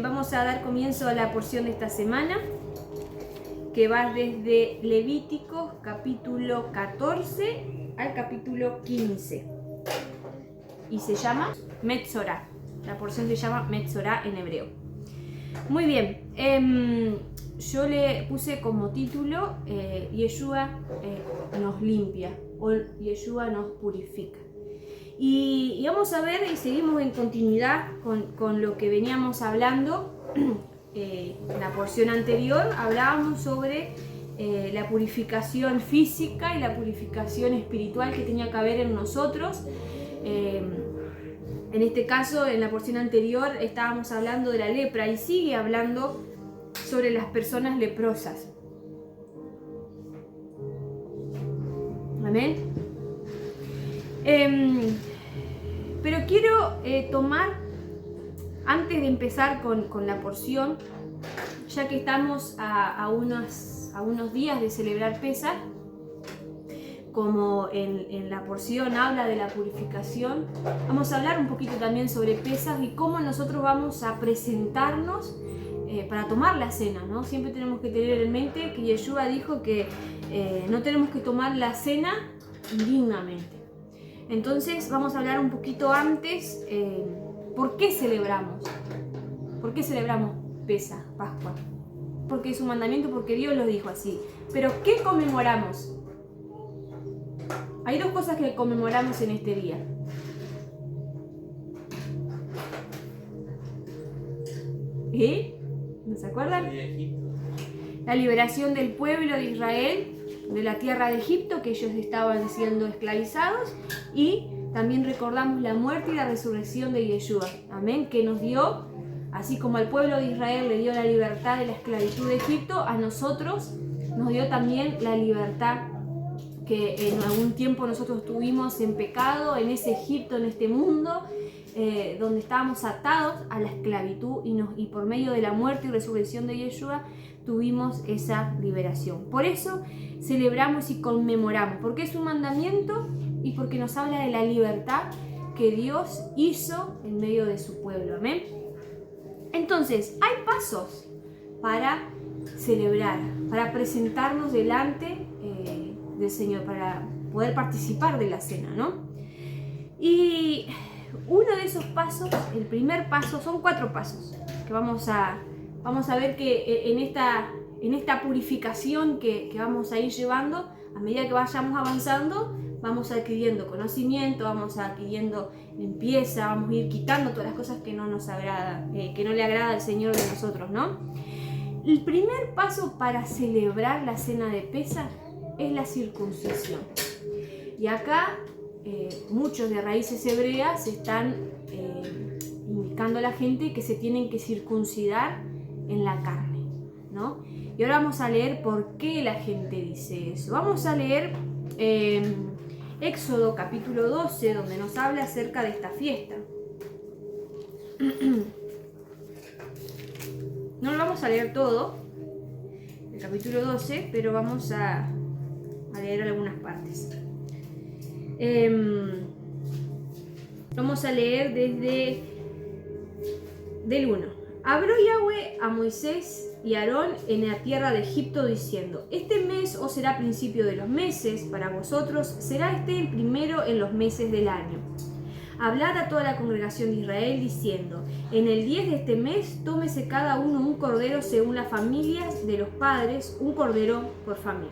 Vamos a dar comienzo a la porción de esta semana, que va desde Levíticos capítulo 14 al capítulo 15. Y se llama Metzorá. La porción se llama Metzorá en hebreo. Muy bien. Yo le puse como título Yeshua nos limpia o Yeshua nos purifica. Y vamos a ver, y seguimos en continuidad con lo que veníamos hablando. En la porción anterior hablábamos sobre la purificación física y la purificación espiritual que tenía que haber en nosotros. En este caso, en la porción anterior estábamos hablando de la lepra y sigue hablando sobre las personas leprosas. Amén. Pero quiero tomar, antes de empezar con la porción, ya que estamos a unos días de celebrar Pesaj, como en la porción habla de la purificación, vamos a hablar un poquito también sobre Pesaj y cómo nosotros vamos a presentarnos para tomar la cena, ¿no? Siempre tenemos que tener en mente que Yeshua dijo que no tenemos que tomar la cena indignamente. Entonces vamos a hablar un poquito antes, ¿por qué celebramos? ¿Por qué celebramos Pesaj, Pascua? Porque es un mandamiento, porque Dios lo dijo así. Pero ¿qué conmemoramos? Hay dos cosas que conmemoramos en este día. ¿No se acuerdan? La liberación del pueblo de Israel de la tierra de Egipto, que ellos estaban siendo esclavizados, y también recordamos la muerte y la resurrección de Yeshua, amén, que nos dio, así como al pueblo de Israel le dio la libertad de la esclavitud de Egipto, a nosotros nos dio también la libertad que en algún tiempo nosotros tuvimos en pecado, en ese Egipto, en este mundo, donde estábamos atados a la esclavitud y por medio de la muerte y resurrección de Yeshua tuvimos esa liberación. Por eso celebramos y conmemoramos, porque es un mandamiento y porque nos habla de la libertad que Dios hizo en medio de su pueblo. Amén. Entonces, hay pasos para celebrar, para presentarnos delante del Señor, para poder participar de la cena, ¿no? Y uno de esos pasos, el primer paso, son 4 pasos que vamos a ver que en esta purificación que vamos a ir llevando, a medida que vayamos avanzando, vamos adquiriendo conocimiento, vamos adquiriendo limpieza, vamos a ir quitando todas las cosas que no nos agrada, que no le agrada al Señor de nosotros, ¿no? El primer paso para celebrar la cena de Pesaj es la circuncisión. Y acá muchos de raíces hebreas están indicando a la gente que se tienen que circuncidar en la carne, ¿no? Y ahora vamos a leer por qué la gente dice eso. Vamos a leer Éxodo capítulo 12, donde nos habla acerca de esta fiesta. No lo vamos a leer todo, el capítulo 12, pero vamos a leer algunas partes. Vamos a leer desde del 1. Habló Yahweh a Moisés y a Aarón en la tierra de Egipto diciendo: Este mes os será principio de los meses, para vosotros será este el primero en los meses del año. Hablad a toda la congregación de Israel diciendo: En el 10 de este mes tómese cada uno un cordero según las familias de los padres, un cordero por familia.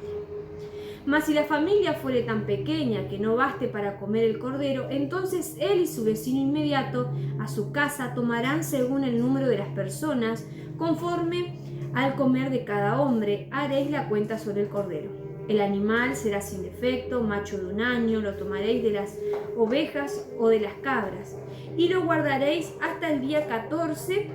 Mas si la familia fuere tan pequeña que no baste para comer el cordero, entonces él y su vecino inmediato a su casa tomarán según el número de las personas, conforme al comer de cada hombre, haréis la cuenta sobre el cordero. El animal será sin defecto, macho de 1 año, lo tomaréis de las ovejas o de las cabras, y lo guardaréis hasta el día 14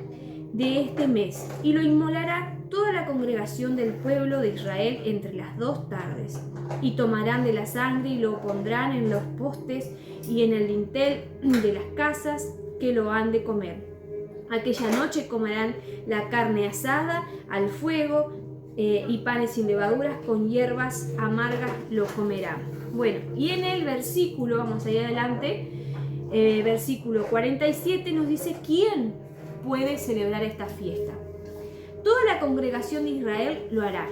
de este mes, y lo inmolará toda la congregación del pueblo de Israel entre las 2 tardes, y tomarán de la sangre y lo pondrán en los postes y en el dintel de las casas que lo han de comer. Aquella noche comerán la carne asada al fuego y panes sin levaduras con hierbas amargas lo comerán. Bueno, y en el versículo, vamos ahí adelante, versículo 47 nos dice quién puede celebrar esta fiesta. Toda la congregación de Israel lo hará.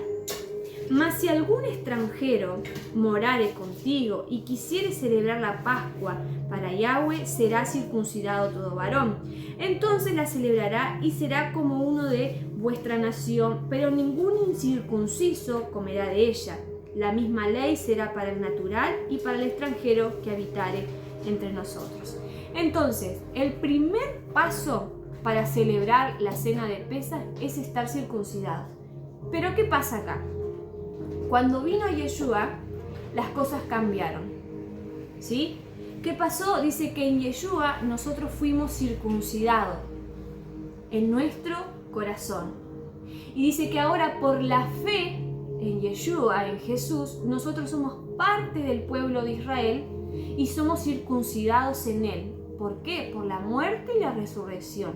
Mas si algún extranjero morare contigo y quisiere celebrar la Pascua para Yahweh, será circuncidado todo varón. Entonces la celebrará y será como uno de vuestra nación, pero ningún incircunciso comerá de ella. La misma ley será para el natural y para el extranjero que habitare entre nosotros. Entonces, el primer paso para celebrar la cena de Pesaj es estar circuncidado. Pero ¿qué pasa acá? Cuando vino Yeshua, las cosas cambiaron. ¿Sí? ¿Qué pasó? Dice que en Yeshua nosotros fuimos circuncidados en nuestro corazón. Y dice que ahora por la fe en Yeshua, en Jesús, nosotros somos parte del pueblo de Israel y somos circuncidados en Él. ¿Por qué? Por la muerte y la resurrección.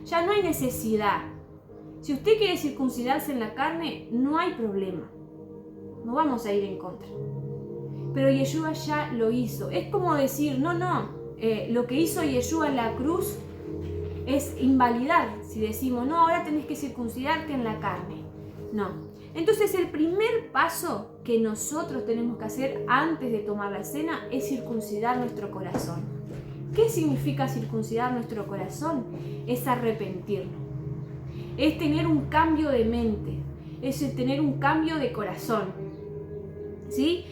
Ya no hay necesidad. Si usted quiere circuncidarse en la carne, no hay problema. No vamos a ir en contra. Pero Yeshua ya lo hizo. Es como decir, lo que hizo Yeshua en la cruz es invalidar. Si decimos, no, ahora tenés que circuncidarte en la carne. No. Entonces el primer paso que nosotros tenemos que hacer antes de tomar la cena es circuncidar nuestro corazón. ¿Qué significa circuncidar nuestro corazón? Es arrepentirnos. Es tener un cambio de mente. Es tener un cambio de corazón. ¿Sí?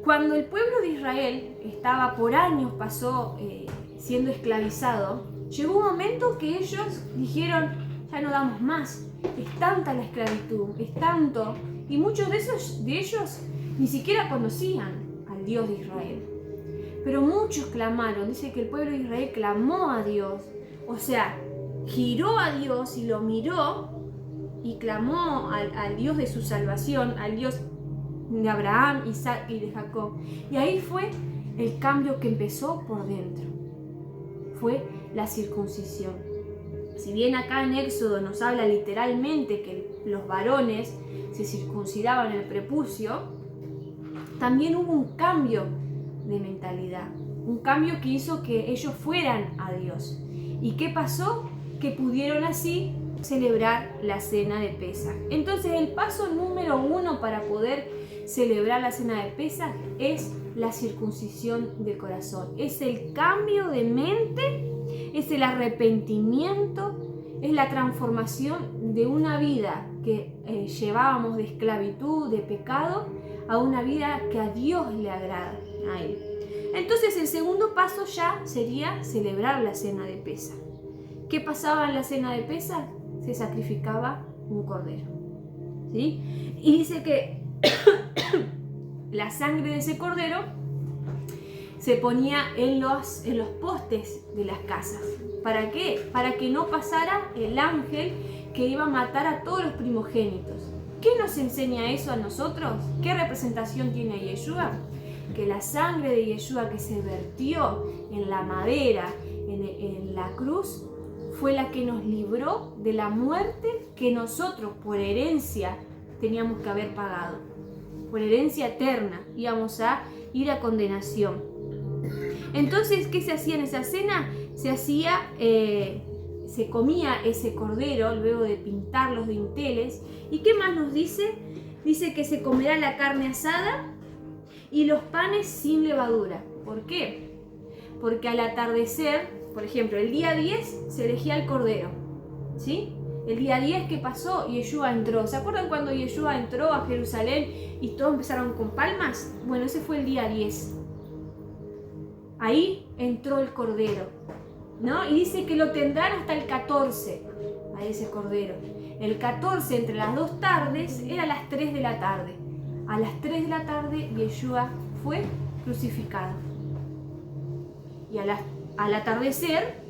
Cuando el pueblo de Israel estaba por años, pasó siendo esclavizado, llegó un momento que ellos dijeron, ya no damos más, es tanta la esclavitud, es tanto, y muchos de ellos ni siquiera conocían al Dios de Israel. Pero muchos clamaron, dice que el pueblo de Israel clamó a Dios, o sea, giró a Dios y lo miró y clamó al Dios de su salvación, al Dios de Abraham, Isaac y de Jacob. Y ahí fue el cambio que empezó por dentro. Fue la circuncisión. Si bien acá en Éxodo nos habla literalmente que los varones se circuncidaban el prepucio, también hubo un cambio de mentalidad. Un cambio que hizo que ellos fueran a Dios. ¿Y qué pasó? Que pudieron así celebrar la cena de Pesaj. Entonces el paso número 1 para poder celebrar la cena de Pesaj es la circuncisión del corazón. Es el cambio de mente, es el arrepentimiento, es la transformación de una vida que llevábamos de esclavitud, de pecado, a una vida que a Dios le agrada, a Él. Entonces el segundo paso ya sería celebrar la cena de Pesaj. ¿Qué pasaba en la cena de Pesaj? Se sacrificaba un cordero. ¿Sí? Y dice que la sangre de ese cordero se ponía en los postes de las casas. ¿Para qué? Para que no pasara el ángel que iba a matar a todos los primogénitos. ¿Qué nos enseña eso a nosotros? ¿Qué representación tiene Yeshua? Que la sangre de Yeshua que se vertió en la madera, en la cruz, fue la que nos libró de la muerte que nosotros por herencia teníamos que haber pagado. Por herencia eterna íbamos a ir a condenación. Entonces, ¿qué se hacía en esa cena? Se comía ese cordero luego de pintar los dinteles. ¿Y qué más nos dice? Dice que se comerá la carne asada y los panes sin levadura. ¿Por qué? Porque al atardecer, por ejemplo, el día 10 se elegía el cordero, ¿sí? El día 10, ¿qué pasó? Yeshua entró. ¿Se acuerdan cuando Yeshua entró a Jerusalén y todos empezaron con palmas? Bueno, ese fue el día 10. Ahí entró el cordero, ¿no? Y dice que lo tendrán hasta el 14, a ese cordero. El 14, entre las 2 tardes, era a las 3 de la tarde. A las 3 de la tarde, Yeshua fue crucificado. Y al atardecer,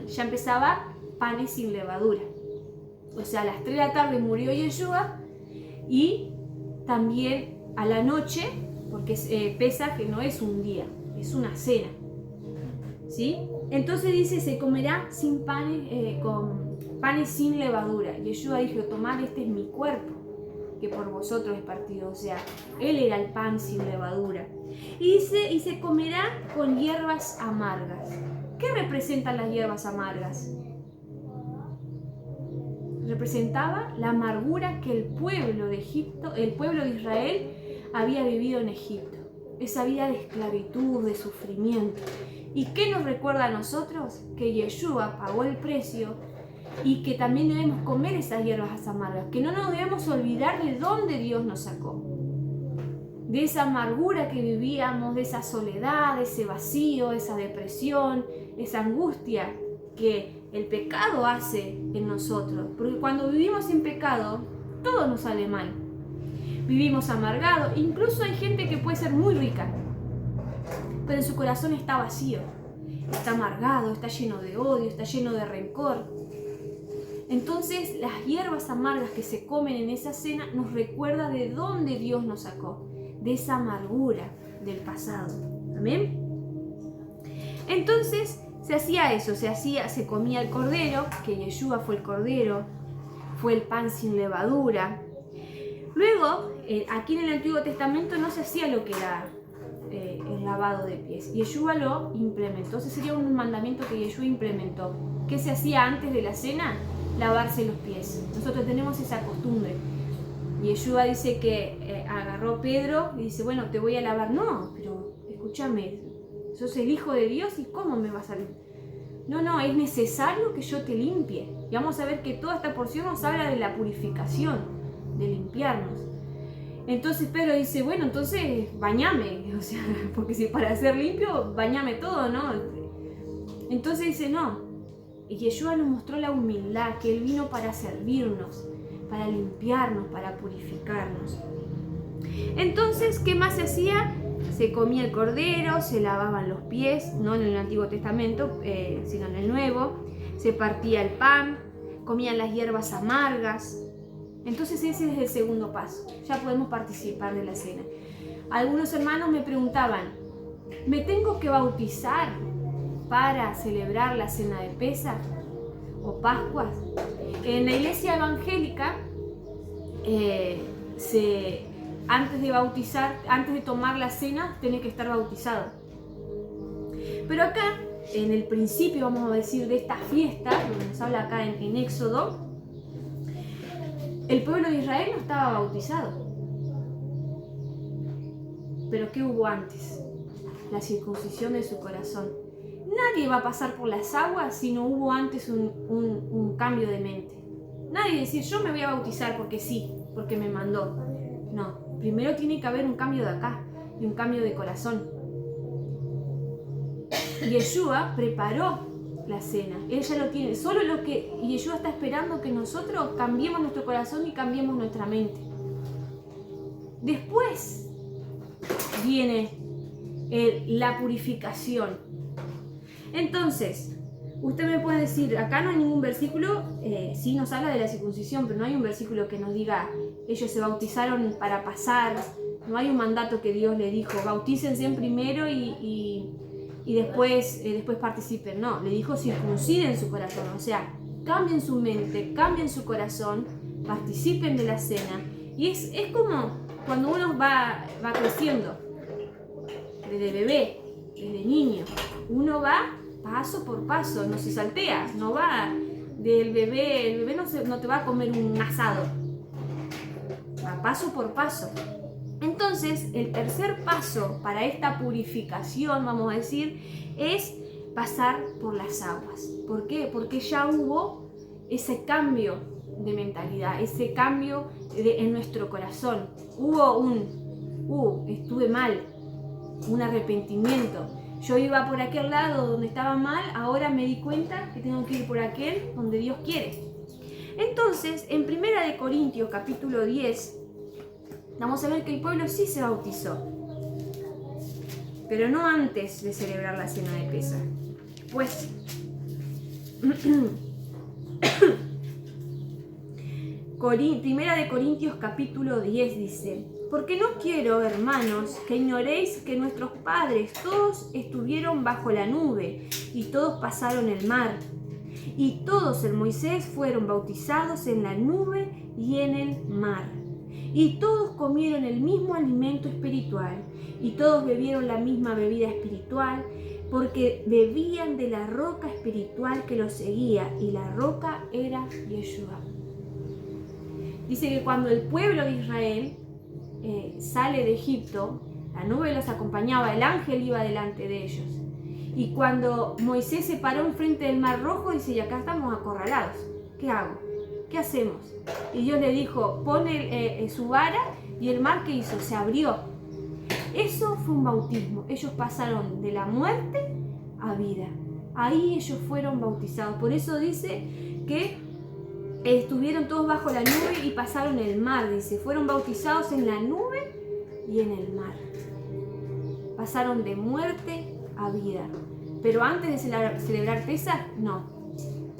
ya empezaba panes sin levadura. O sea, a las 3 de la tarde murió Yeshua y también a la noche, porque Pesaj no es un día, es una cena, ¿sí? Entonces dice, se comerá sin panes, con panes sin levadura. Yeshua dijo, tomad, este es mi cuerpo, que por vosotros es partido. O sea, Él era el pan sin levadura. Y dice, y se comerá con hierbas amargas. ¿Qué representan las hierbas amargas? Representaba la amargura que el pueblo de Egipto, el pueblo de Israel, había vivido en Egipto. Esa vida de esclavitud, de sufrimiento. ¿Y qué nos recuerda a nosotros? Que Yeshua pagó el precio y que también debemos comer esas hierbas amargas, que no nos debemos olvidar de dónde Dios nos sacó, de esa amargura que vivíamos, de esa soledad, de ese vacío, esa depresión, esa angustia que el pecado hace en nosotros, porque cuando vivimos en pecado, todo nos sale mal. Vivimos amargados, incluso hay gente que puede ser muy rica, pero en su corazón está vacío, está amargado, está lleno de odio, está lleno de rencor. Entonces las hierbas amargas que se comen en esa cena nos recuerda de dónde Dios nos sacó, de esa amargura del pasado. ¿Amén? Entonces se hacía eso, se comía el cordero, que Yeshua fue el cordero, fue el pan sin levadura. Luego, aquí en el Antiguo Testamento no se hacía lo que era el lavado de pies. Yeshua lo implementó. Ese sería un mandamiento que Yeshua implementó. ¿Qué se hacía antes de la cena? Lavarse los pies. Nosotros tenemos esa costumbre. Yeshua dice que agarró a Pedro y dice, bueno, te voy a lavar. No, pero escúchame, sos el Hijo de Dios y ¿cómo me vas a limpiar? No, es necesario que yo te limpie. Y vamos a ver que toda esta porción nos habla de la purificación, de limpiarnos. Entonces Pedro dice, bueno, entonces bañame, o sea, porque si para ser limpio, bañame todo, ¿no? Entonces dice, no. Y Yeshua nos mostró la humildad, que Él vino para servirnos, para limpiarnos, para purificarnos. Entonces, ¿qué más se hacía? Se comía el cordero, se lavaban los pies, no en el Antiguo Testamento, sino en el Nuevo. Se partía el pan, comían las hierbas amargas. Entonces ese es el segundo paso, ya podemos participar de la cena. Algunos hermanos me preguntaban, ¿me tengo que bautizar para celebrar la cena de Pesaj o Pascuas? En la iglesia evangélica, antes de bautizar, antes de tomar la cena, tiene que estar bautizado. Pero acá, en el principio, vamos a decir, de esta fiesta, donde nos habla acá en Éxodo, el pueblo de Israel no estaba bautizado. Pero ¿qué hubo antes? La circuncisión de su corazón. Nadie va a pasar por las aguas si no hubo antes un cambio de mente. Nadie decir, yo me voy a bautizar porque sí, porque me mandó. No, primero tiene que haber un cambio de acá y un cambio de corazón. Yeshua preparó la cena, Él ya lo tiene. Solo lo que Yeshua está esperando que nosotros cambiemos nuestro corazón y cambiemos nuestra mente. Después viene la purificación. Entonces, usted me puede decir, acá no hay ningún versículo, sí nos habla de la circuncisión, pero no hay un versículo que nos diga, ellos se bautizaron para pasar, no hay un mandato que Dios le dijo, bautícense primero y después participen. No, le dijo circunciden su corazón, o sea, cambien su mente, cambien su corazón, participen de la cena. Y es como cuando uno va creciendo, desde bebé, desde niño, uno va paso por paso, no se saltea, no va del bebé, el bebé no te va a comer un asado, va paso por paso. Entonces, el tercer paso para esta purificación, vamos a decir, es pasar por las aguas. ¿Por qué? Porque ya hubo ese cambio de mentalidad, ese cambio en nuestro corazón. Hubo estuve mal, un arrepentimiento. Yo iba por aquel lado donde estaba mal, ahora me di cuenta que tengo que ir por aquel donde Dios quiere. Entonces, en 1 Corintios capítulo 10, vamos a ver que el pueblo sí se bautizó, pero no antes de celebrar la cena de Pesaj. Pues, 1 Corintios capítulo 10 dice, porque no quiero, hermanos, que ignoréis que nuestros padres todos estuvieron bajo la nube y todos pasaron el mar. Y todos en Moisés fueron bautizados en la nube y en el mar. Y todos comieron el mismo alimento espiritual, y todos bebieron la misma bebida espiritual, porque bebían de la roca espiritual que los seguía, y la roca era Yeshua. Dice que cuando el pueblo de Israel sale de Egipto, la nube los acompañaba, el ángel iba delante de ellos. Y cuando Moisés se paró enfrente del Mar Rojo, dice, y acá estamos acorralados, ¿qué hago? ¿Qué hacemos? Y Dios le dijo, pone su vara, y el mar, ¿qué hizo? Se abrió. Eso fue un bautismo. Ellos pasaron de la muerte a vida. Ahí ellos fueron bautizados. Por eso dice que estuvieron todos bajo la nube y pasaron el mar. Dice, fueron bautizados en la nube y en el mar. Pasaron de muerte a vida. Pero antes de celebrar Pesaj, no.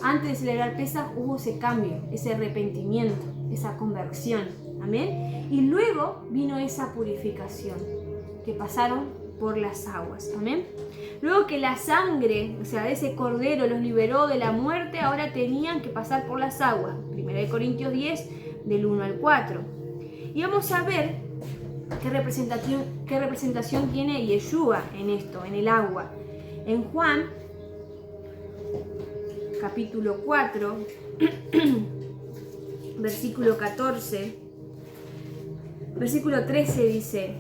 Antes de celebrar Pesaj hubo ese cambio, ese arrepentimiento, esa conversión. Amén. Y luego vino esa purificación, que pasaron por las aguas. Amén. Luego que la sangre, o sea, ese cordero los liberó de la muerte, ahora tenían que pasar por las aguas. 1 Corintios 10, del 1 al 4. Y vamos a ver qué representación tiene Yeshua en esto, en el agua. En Juan, capítulo 4, versículo 14, versículo 13 dice,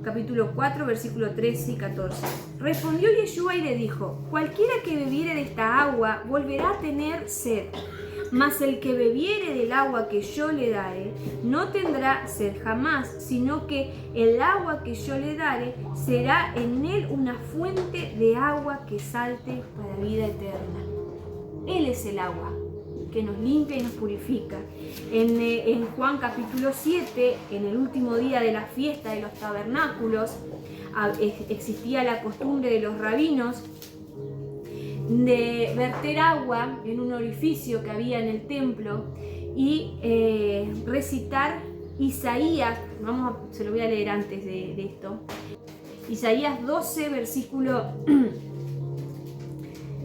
capítulo 4, versículo 13 y 14. Respondió Yeshua y le dijo, cualquiera que bebiere de esta agua volverá a tener sed, mas el que bebiere del agua que yo le daré no tendrá sed jamás, sino que el agua que yo le daré será en él una fuente de agua que salte para vida eterna. Él es el agua que nos limpia y nos purifica. En Juan capítulo 7, en el último día de la fiesta de los tabernáculos, existía la costumbre de los rabinos de verter agua en un orificio que había en el templo y recitar Isaías, se lo voy a leer antes de esto, Isaías 12, versículo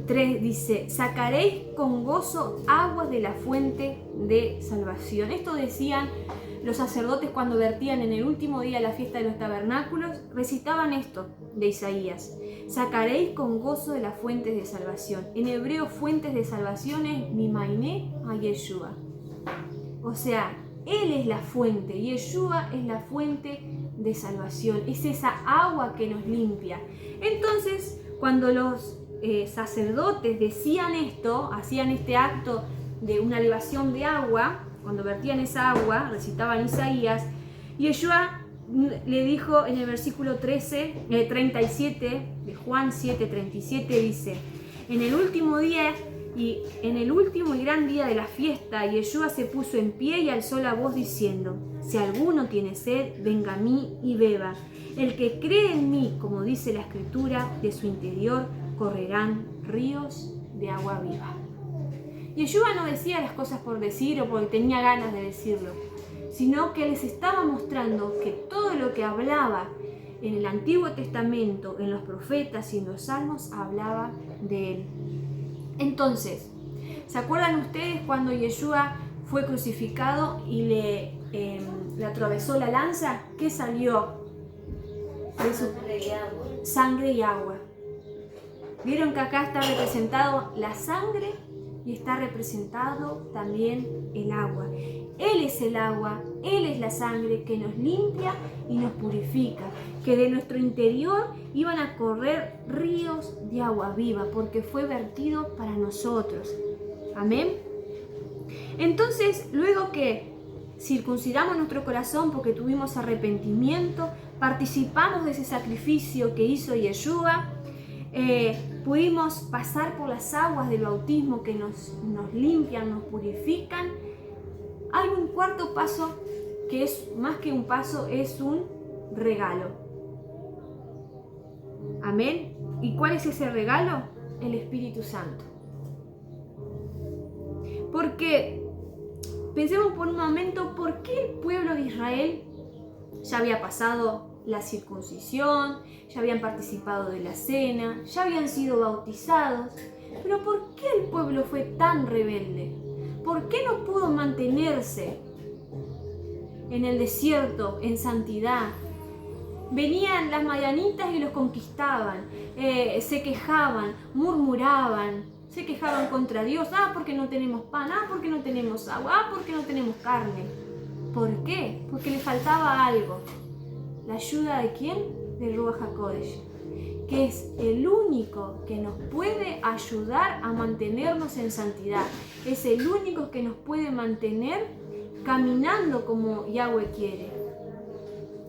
3 dice, sacaréis con gozo aguas de la fuente de salvación. Esto decían los sacerdotes cuando vertían en el último día de la fiesta de los tabernáculos, recitaban esto de Isaías, sacaréis con gozo de las fuentes de salvación. En hebreo, fuentes de salvación es Mimainé a Yeshua. O sea, Él es la fuente, Yeshua es la fuente de salvación, es esa agua que nos limpia. Entonces, cuando los sacerdotes decían esto, hacían este acto de una libación de agua, cuando vertían esa agua, recitaban Isaías, Yeshua le dijo en el versículo 37 de Juan 7:37, dice, en el último día y en el último y gran día de la fiesta, Yeshua se puso en pie y alzó la voz diciendo, si alguno tiene sed, venga a mí y beba. El que cree en mí, como dice la Escritura, de su interior correrán ríos de agua viva. Yeshua no decía las cosas por decir o porque tenía ganas de decirlo, sino que les estaba mostrando que todo lo que hablaba en el Antiguo Testamento, en los profetas y en los salmos, hablaba de él. Entonces, ¿se acuerdan ustedes cuando Yeshua fue crucificado y le atravesó la lanza? ¿Qué salió de su sangre y agua? Vieron que acá está representado la sangre y está representado también el agua. Él es el agua, Él es la sangre que nos limpia y nos purifica, que de nuestro interior iban a correr ríos de agua viva, porque fue vertido para nosotros. Amén. Entonces, luego que circuncidamos nuestro corazón porque tuvimos arrepentimiento, participamos de ese sacrificio que hizo Yeshua, pudimos pasar por las aguas del bautismo que nos limpian, nos purifican. Hay un cuarto paso que es más que un paso, es un regalo. Amén. ¿Y cuál es ese regalo? El Espíritu Santo. Porque pensemos por un momento, ¿por qué el pueblo de Israel ya había pasado la circuncisión, ya habían participado de la cena, ya habían sido bautizados? Pero ¿por qué el pueblo fue tan rebelde? ¿Por qué no pudo mantenerse en el desierto en santidad? Venían las madianitas y los conquistaban, se quejaban, murmuraban, se quejaban contra Dios. Porque no tenemos pan, porque no tenemos agua, porque no tenemos carne. ¿Por qué? Porque le faltaba algo. ¿La ayuda de quién? Del Ruach HaKodesh, que es el único que nos puede ayudar a mantenernos en santidad. Es el único que nos puede mantener caminando como Yahweh quiere.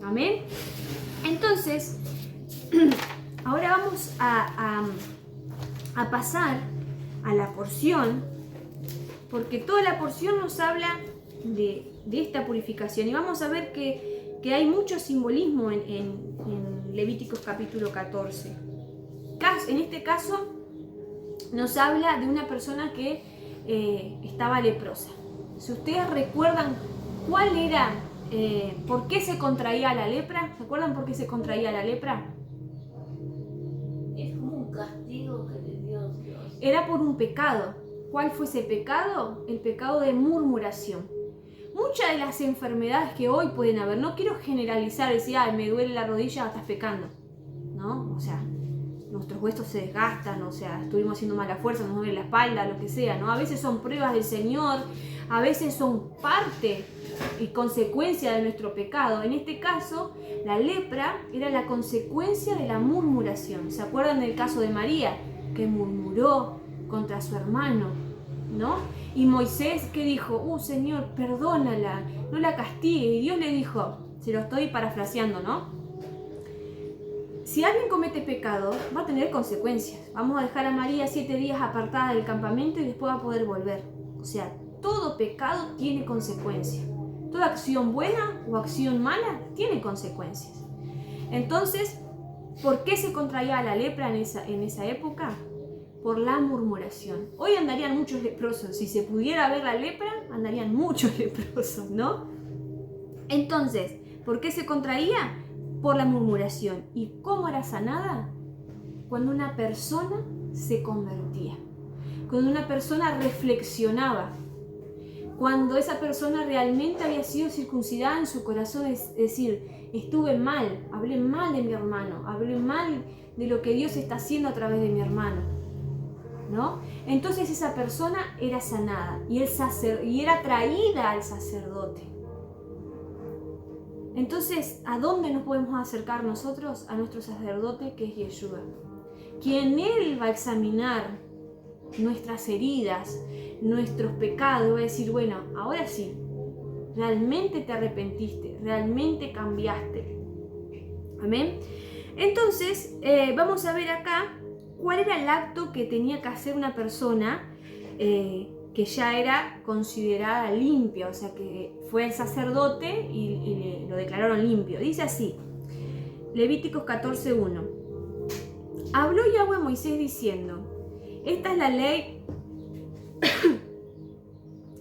Amén. Entonces, ahora vamos a pasar a la porción, porque toda la porción nos habla de esta purificación. Y vamos a ver que hay mucho simbolismo en Levíticos capítulo 14. En este caso nos habla de una persona que estaba leprosa. Si ustedes recuerdan cuál era, por qué se contraía la lepra, ¿se acuerdan por qué se contraía la lepra? Es como un castigo que le dio Dios. Era por un pecado. ¿Cuál fue ese pecado? El pecado de murmuración. Muchas de las enfermedades que hoy pueden haber, no quiero generalizar, decir, me duele la rodilla, estás pecando, ¿no? O sea, nuestros huesos se desgastan, o sea, estuvimos haciendo mala fuerza, nos duele la espalda, lo que sea, ¿no? A veces son pruebas del Señor, a veces son parte y consecuencia de nuestro pecado. En este caso, la lepra era la consecuencia de la murmuración. ¿Se acuerdan del caso de María? Que murmuró contra su hermano, ¿no? Y Moisés, ¿qué dijo? Señor, perdónala, no la castigue. Y Dios le dijo, se lo estoy parafraseando, ¿no? Si alguien comete pecado, va a tener consecuencias. Vamos a dejar a María 7 días apartada del campamento y después va a poder volver. O sea, todo pecado tiene consecuencias. Toda acción buena o acción mala tiene consecuencias. Entonces, ¿por qué se contraía la lepra en esa época? Por la murmuración. Hoy andarían muchos leprosos. Si se pudiera ver la lepra, andarían muchos leprosos, ¿no? Entonces, ¿por qué se contraía? Por la murmuración. ¿Y cómo era sanada? Cuando una persona se convertía. Cuando una persona reflexionaba. Cuando esa persona realmente había sido circuncidada en su corazón, es decir, estuve mal, hablé mal de mi hermano, hablé mal de lo que Dios está haciendo a través de mi hermano, ¿no? Entonces esa persona era sanada y era traída al sacerdote. Entonces, ¿a dónde nos podemos acercar nosotros? A nuestro sacerdote, que es Yeshua, quien Él va a examinar nuestras heridas, nuestros pecados, va a decir, bueno, ahora sí, realmente te arrepentiste, realmente cambiaste. Amén. Entonces, vamos a ver acá cuál era el acto que tenía que hacer una persona que ya era considerada limpia, o sea, que fue el sacerdote y lo declararon limpio. Dice así, Levíticos 14:1. Habló Yahweh a Moisés diciendo, esta es la ley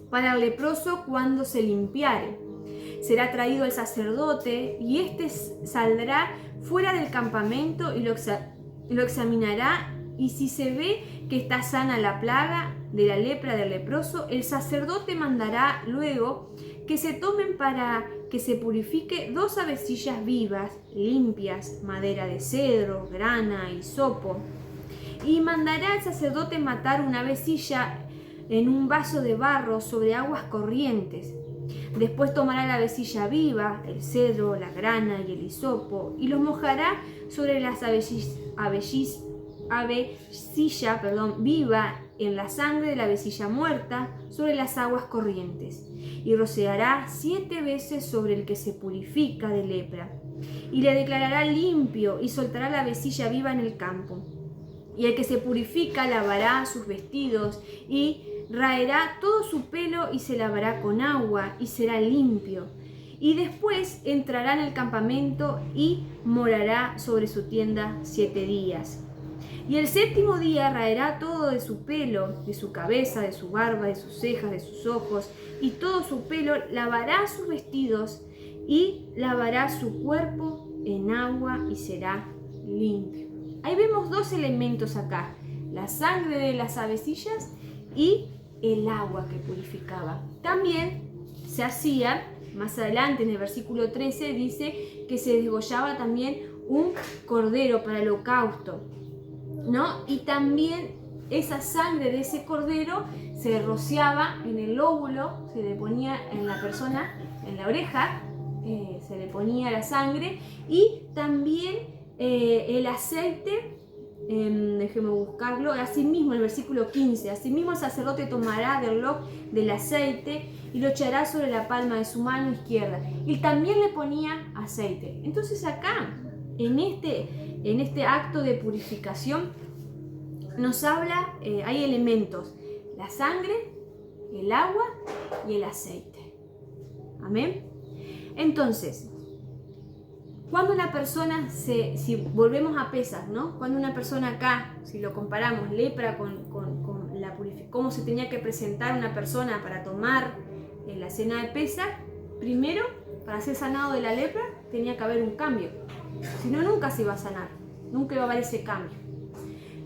para el leproso cuando se limpiare. Será traído el sacerdote y éste saldrá fuera del campamento y lo examinará, y si se ve que está sana la plaga de la lepra del leproso, el sacerdote mandará luego que se tomen para que se purifique 2 avecillas vivas, limpias, madera de cedro, grana, hisopo, y mandará al sacerdote matar una avecilla en un vaso de barro sobre aguas corrientes. Después tomará la avecilla viva, el cedro, la grana y el hisopo, y los mojará sobre las avecilla viva en la sangre de la avecilla muerta sobre las aguas corrientes, y rociará 7 veces sobre el que se purifica de lepra, y le declarará limpio, y soltará la avecilla viva en el campo. Y el que se purifica lavará sus vestidos y raerá todo su pelo y se lavará con agua y será limpio. Y después entrará en el campamento y morará sobre su tienda 7 días. Y el 7º día raerá todo de su pelo, de su cabeza, de su barba, de sus cejas, de sus ojos, y todo su pelo, lavará sus vestidos y lavará su cuerpo en agua y será limpio. Ahí vemos 2 elementos acá, la sangre de las avecillas y el agua que purificaba. También se hacía Más adelante, en el versículo 13, dice que se desgollaba también un cordero para el holocausto, ¿no? Y también esa sangre de ese cordero se rociaba en el lóbulo, se le ponía en la persona, en la oreja, se le ponía la sangre, y también el aceite. Déjeme buscarlo. Asimismo, el versículo 15, asimismo el sacerdote tomará del log del aceite y lo echará sobre la palma de su mano izquierda, y también le ponía aceite. Entonces acá, en este acto de purificación, nos habla, hay elementos: la sangre, el agua y el aceite. Amén. Entonces, cuando una persona, si volvemos a Pesaj, ¿no? Cuando una persona acá, si lo comparamos lepra con la purificación, cómo se tenía que presentar una persona para tomar la cena de Pesaj, primero, para ser sanado de la lepra, tenía que haber un cambio. Si no, nunca se iba a sanar, nunca iba a haber ese cambio.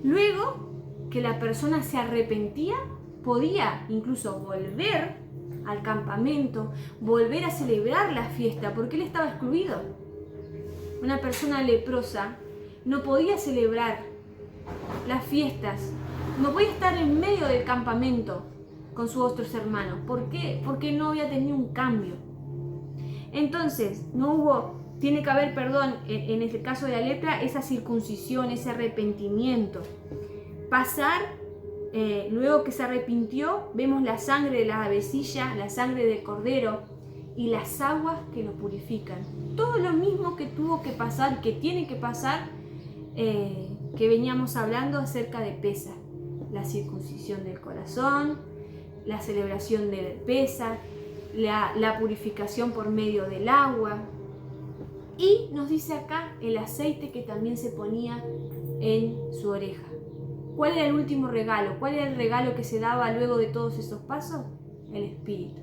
Luego, que la persona se arrepentía, podía incluso volver al campamento, volver a celebrar la fiesta, porque él estaba excluido. Una persona leprosa no podía celebrar las fiestas, no podía estar en medio del campamento con sus otros hermanos. ¿Por qué? Porque no había tenido un cambio. Entonces, tiene que haber, perdón, en el caso de la lepra, esa circuncisión, ese arrepentimiento. Pasar, luego que se arrepintió, vemos la sangre de la avecilla, la sangre del cordero y las aguas que lo purifican. Todo lo mismo que tuvo que pasar, que tiene que pasar, que veníamos hablando acerca de Pesaj. La circuncisión del corazón, la celebración del Pesaj, la purificación por medio del agua. Y nos dice acá el aceite que también se ponía en su oreja. ¿Cuál era el último regalo? ¿Cuál era el regalo que se daba luego de todos esos pasos? El Espíritu.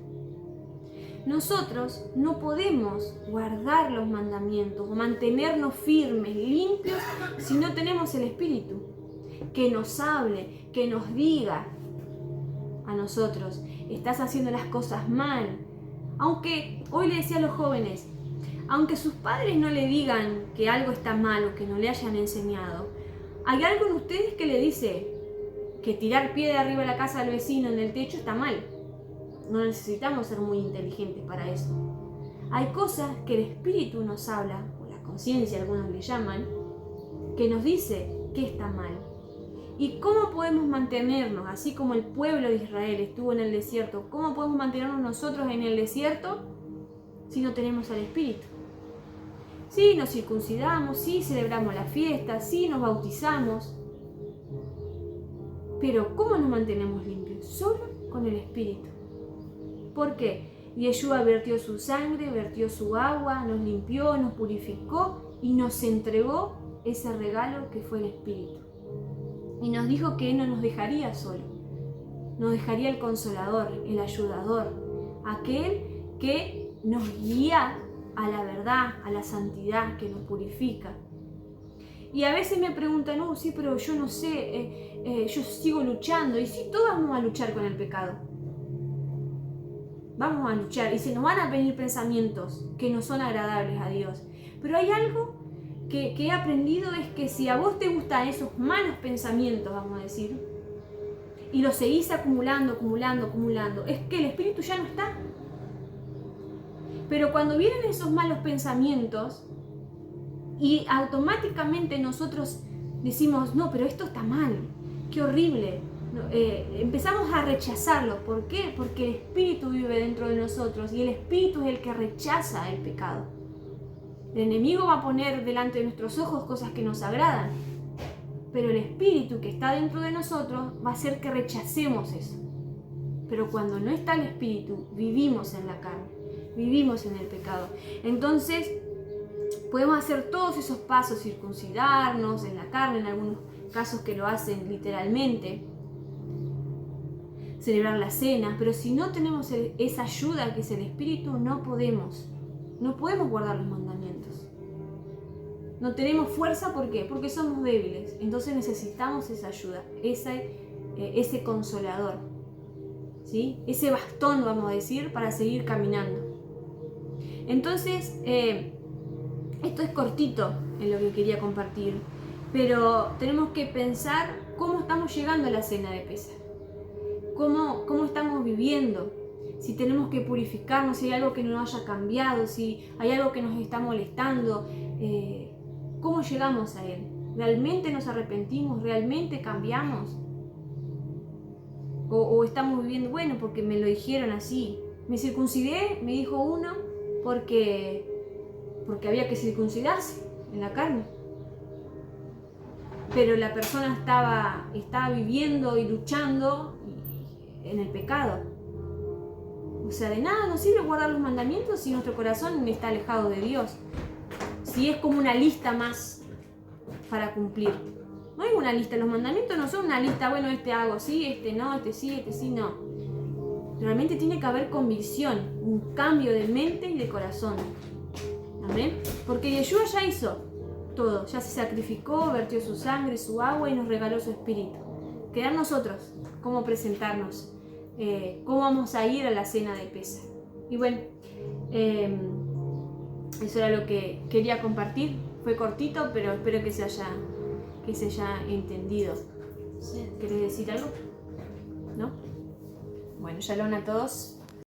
Nosotros no podemos guardar los mandamientos o mantenernos firmes, limpios, si no tenemos el Espíritu que nos hable, que nos diga a nosotros: estás haciendo las cosas mal. Aunque, hoy le decía a los jóvenes, aunque sus padres no le digan que algo está mal o que no le hayan enseñado, hay algo en ustedes que le dice que tirar piedra arriba de la casa del vecino en el techo está mal. No necesitamos ser muy inteligentes para eso. Hay cosas que el Espíritu nos habla, o la conciencia algunos le llaman, que nos dice que está mal. ¿Y cómo podemos mantenernos, así como el pueblo de Israel estuvo en el desierto? ¿Cómo podemos mantenernos nosotros en el desierto si no tenemos al Espíritu? Sí, nos circuncidamos, sí, celebramos la fiesta, sí, nos bautizamos. Pero ¿cómo nos mantenemos limpios? Solo con el Espíritu. ¿Por qué? Yeshua vertió su sangre, vertió su agua, nos limpió, nos purificó y nos entregó ese regalo que fue el Espíritu. Y nos dijo que Él no nos dejaría solo, nos dejaría el Consolador, el Ayudador, aquel que nos guía a la verdad, a la santidad, que nos purifica. Y a veces me preguntan: no, sí, pero yo no sé, yo sigo luchando. Y sí, todos vamos a luchar con el pecado. Vamos a luchar y se nos van a venir pensamientos que no son agradables a Dios. Pero hay algo que he aprendido, es que si a vos te gustan esos malos pensamientos, vamos a decir, y los seguís acumulando, es que el Espíritu ya no está. Pero cuando vienen esos malos pensamientos y automáticamente nosotros decimos: no, pero esto está mal, qué horrible, empezamos a rechazarlo. ¿Por qué? Porque el Espíritu vive dentro de nosotros y el Espíritu es el que rechaza el pecado. El enemigo va a poner delante de nuestros ojos cosas que nos agradan, pero el Espíritu que está dentro de nosotros va a hacer que rechacemos eso. Pero cuando no está el Espíritu, vivimos en la carne, vivimos en el pecado. Entonces podemos hacer todos esos pasos, circuncidarnos en la carne, en algunos casos que lo hacen literalmente, celebrar la cena, pero si no tenemos esa ayuda que es el Espíritu, no podemos guardar los mandamientos. No tenemos fuerza. ¿Por qué? Porque somos débiles. Entonces necesitamos esa ayuda, ese consolador, ¿sí? Ese bastón, vamos a decir, para seguir caminando. Entonces, esto es cortito en lo que quería compartir, pero tenemos que pensar cómo estamos llegando a la cena de Pesaj, cómo estamos viviendo, si tenemos que purificarnos, si hay algo que no haya cambiado, si hay algo que nos está molestando, cómo llegamos a Él. ¿Realmente nos arrepentimos? ¿Realmente cambiamos? ¿O estamos viviendo, bueno, porque me lo dijeron así? Me circuncidé, me dijo uno, porque había que circuncidarse en la carne. Pero la persona estaba viviendo y luchando en el pecado. O sea, de nada nos sirve guardar los mandamientos si nuestro corazón está alejado de Dios. Si es como una lista más para cumplir. No hay una lista, los mandamientos no son una lista, bueno, este hago sí, este no, este sí, no. Realmente tiene que haber convicción, un cambio de mente y de corazón. Amén. Porque Yeshua ya hizo todo, ya se sacrificó, vertió su sangre, su agua y nos regaló su espíritu. Queda nosotros cómo presentarnos, cómo vamos a ir a la cena de Pesaj. Y bueno, eso era lo que quería compartir. Fue cortito, pero espero que se haya entendido. Sí. ¿Querés decir algo? ¿No? Bueno, shalom a todos.